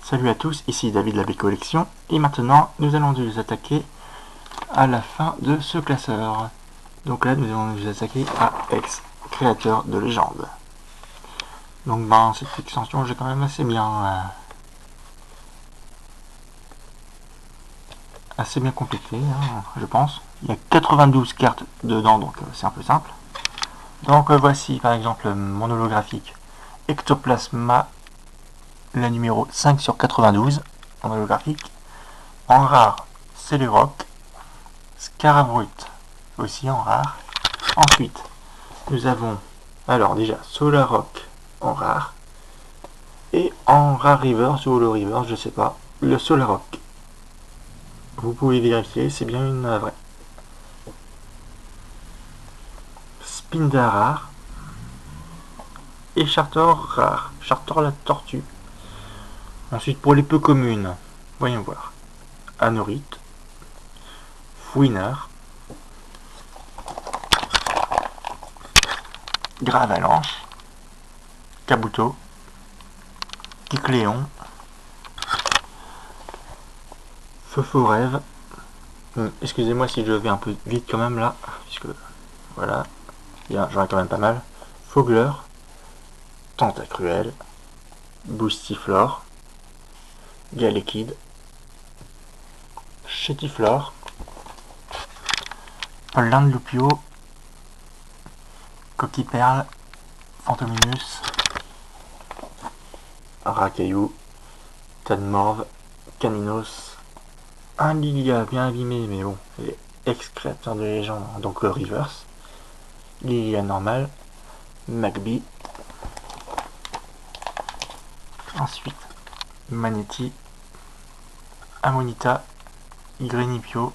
Salut à tous, ici David de la B-Collection, et maintenant nous allons nous attaquer à la fin de ce classeur. Donc là nous allons nous attaquer à X, créateur de légende. Donc cette extension j'ai quand même assez bien complété, je pense. Il y a 92 cartes dedans, donc c'est un peu simple. Donc voici par exemple mon holographique Ectoplasma, la numéro 5 sur 92 en holographique. En rare, c'est le rock. Scarabrut aussi en rare. Ensuite, nous avons alors déjà Solar Rock en rare. Et en rare reverse ou holo reverse, je sais pas, le Solar Rock. Vous pouvez vérifier, c'est bien une vraie. Spinda rare. Et Charter rare. Charter la tortue. Ensuite, pour les peu communes, voyons voir. Anorite. Fouiner. Gravalanche. Kabuto. Kikléon. Feu rêve. Excusez-moi si je vais un peu vite quand même là, puisque voilà, j'en ai quand même pas mal. Fogler. Tentacruel. Boostiflore. Galekid. Chétiflore. Plein de Lupio. Coquille-perle. Fantominus. Racaillou. Tadmorve. Caninos. Un Lilia bien abîmé, mais bon, c'est ex-créateur de légende, donc le reverse. Lilia normal. Magby. Ensuite, Maneti. Amonita. Grenipio.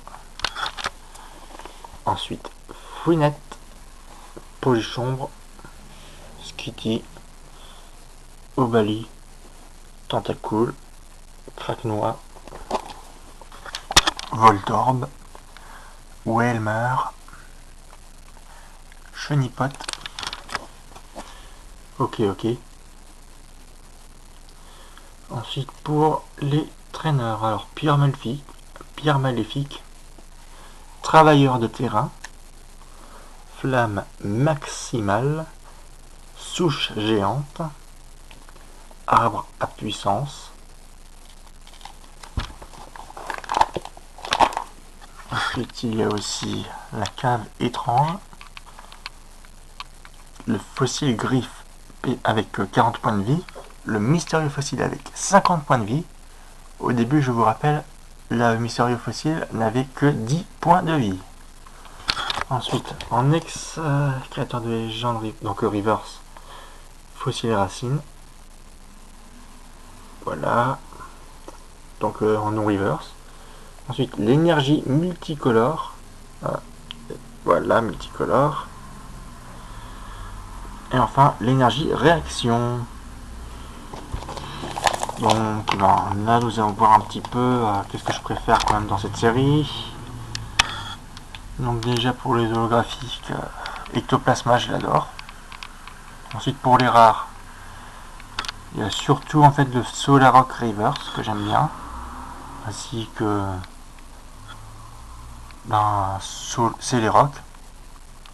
Ensuite, Fouinette. Polychombre. Skitty. Obali. Tentacool. Craquenois. Voltorb. Whalmer. Chenipote. Ok. Ensuite pour les traîneurs, alors Pierre Maléfique, Travailleur de terrain, Flamme maximale, Souche géante, Arbre à puissance. Ensuite il y a aussi la cave étrange, le fossile griffe avec 40 points de vie, le mystérieux fossile avec 50 points de vie. Au début, je vous rappelle, le mystérieux fossile n'avait que 10 points de vie. Ensuite, en créateur de légende, donc reverse, fossile racine. Voilà. Donc en non reverse. Ensuite, l'énergie multicolore. Voilà, multicolore. Et enfin, l'énergie réaction. Donc là, nous allons voir un petit peu qu'est-ce que je préfère quand même dans cette série. Donc déjà pour les holographiques, Ectoplasma, je l'adore. Ensuite pour les rares, il y a surtout en fait le Solar Rock Reverse que j'aime bien, ainsi que c'est les rocks.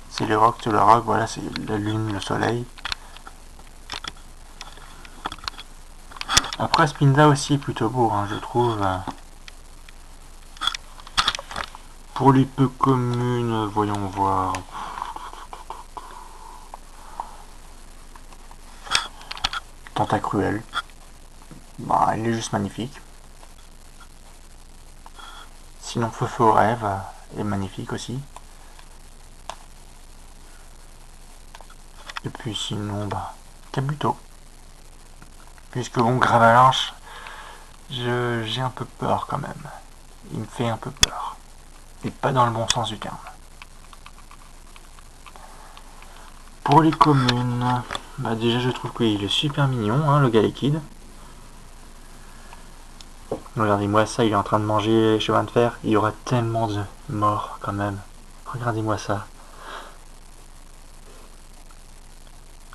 Solar Rock, voilà, c'est la lune, le soleil. Après Spinda aussi est plutôt beau, je trouve. Pour les peu communes, voyons voir. Tentacruel. Il est juste magnifique. Sinon Feu rêve est magnifique aussi. Et puis sinon, Kabuto. Puisque bon, Gravalanche, j'ai un peu peur quand même. Il me fait un peu peur. Et pas dans le bon sens du terme. Pour les communes, déjà je trouve qu'il est super mignon, le Galekid. Regardez-moi ça, il est en train de manger les chemins de fer. Il y aura tellement de morts quand même. Regardez-moi ça.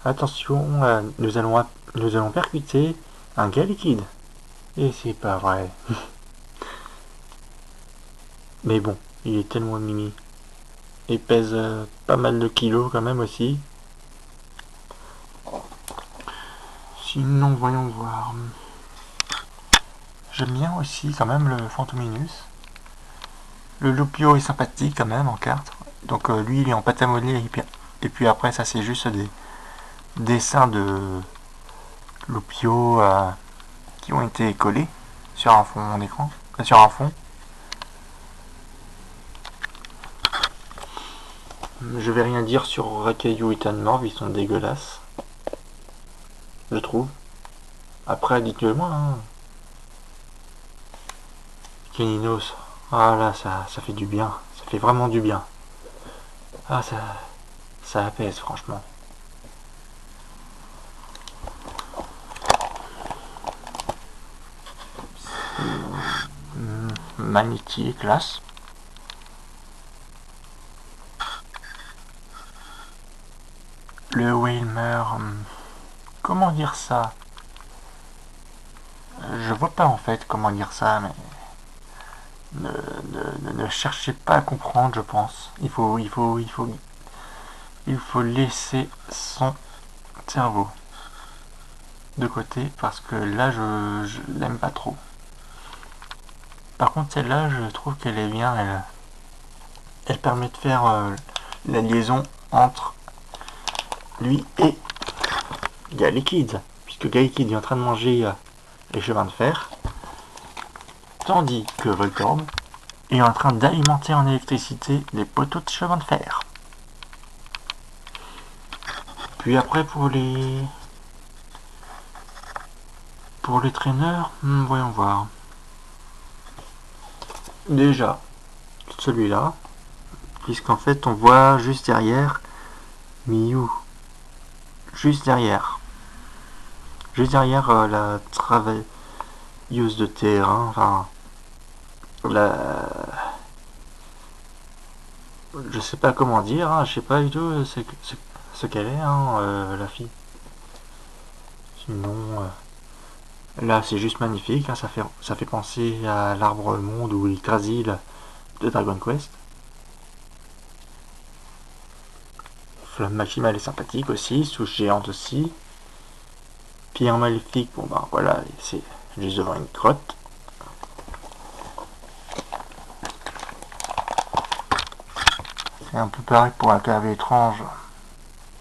Attention, nous allons percuter un Galekid. Et c'est pas vrai. Mais bon, il est tellement mimi. Il pèse pas mal de kilos quand même aussi. Sinon, voyons voir. J'aime bien aussi quand même le Fantominus. Le Lupio est sympathique quand même en carte. Donc lui il est en pâte à modeler et puis après ça c'est juste des dessins de Lupio qui ont été collés sur un fond d'écran, sur un fond. Je vais rien dire sur Racaillou et Tanmorv, ils sont dégueulasses. Je trouve. Après dites-le moi. Hein. Keninos. Ah là ça fait du bien. Ça fait vraiment du bien. Ah ça apaise franchement. Magnétique, classe. Le Wilmer, comment dire ça? Je vois pas en fait comment dire ça, mais ne cherchez pas à comprendre, je pense. Il faut laisser son cerveau de côté parce que là, je l'aime pas trop. Par contre, celle-là, je trouve qu'elle est bien. Elle permet de faire la liaison entre lui et Gallikids, puisque Gallikids est en train de manger les chemins de fer, tandis que Voltorb est en train d'alimenter en électricité les poteaux de chemin de fer. Puis après pour les traîneurs, voyons voir. Déjà, celui-là, puisqu'en fait on voit juste derrière Miou. Juste derrière. Juste derrière la travailleuse de terrain, enfin je sais pas comment dire, hein, je sais pas du tout ce qu'elle est, hein, la fille. Sinon, là c'est juste magnifique, hein, ça fait penser à l'arbre monde ou l'Yggdrasil de Dragon Quest. Flamme maximale est sympathique aussi, souche géante aussi. Pierre maléfique, bon ben voilà, c'est juste devant une grotte. C'est un peu pareil pour la cave étrange.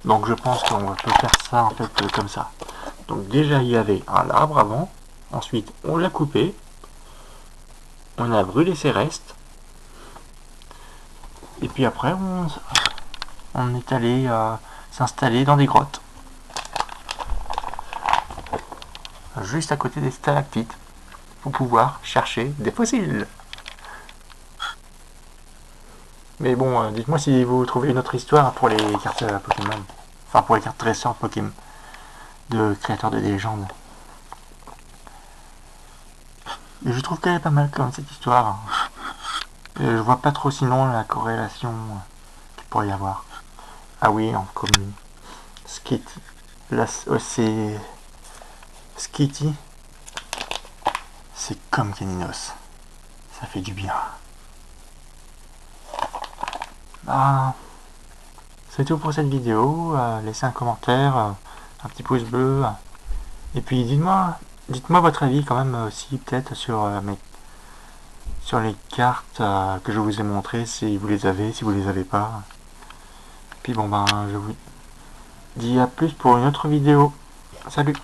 Donc je pense qu'on peut faire ça en fait comme ça. Donc déjà il y avait un arbre avant, ensuite on l'a coupé, on a brûlé ses restes, et puis après on est allé s'installer dans des grottes. Juste à côté des stalactites, pour pouvoir chercher des fossiles. Mais bon, dites-moi si vous trouvez une autre histoire pour les cartes Pokémon. Enfin, pour les cartes dresseurs Pokémon. De créateurs de légendes. Et je trouve qu'elle est pas mal comme cette histoire. Et je vois pas trop sinon la corrélation qu'il pourrait y avoir. Ah oui, en commune. Skitty. Là, c'est... Skitty. C'est comme Keninos. Ça fait du bien. Ah, c'est tout pour cette vidéo. Laissez un commentaire, un petit pouce bleu. Et puis dites-moi votre avis quand même aussi peut-être sur les cartes que je vous ai montrées, si vous les avez, si vous les avez pas. Puis bon ben je vous dis à plus pour une autre vidéo. Salut!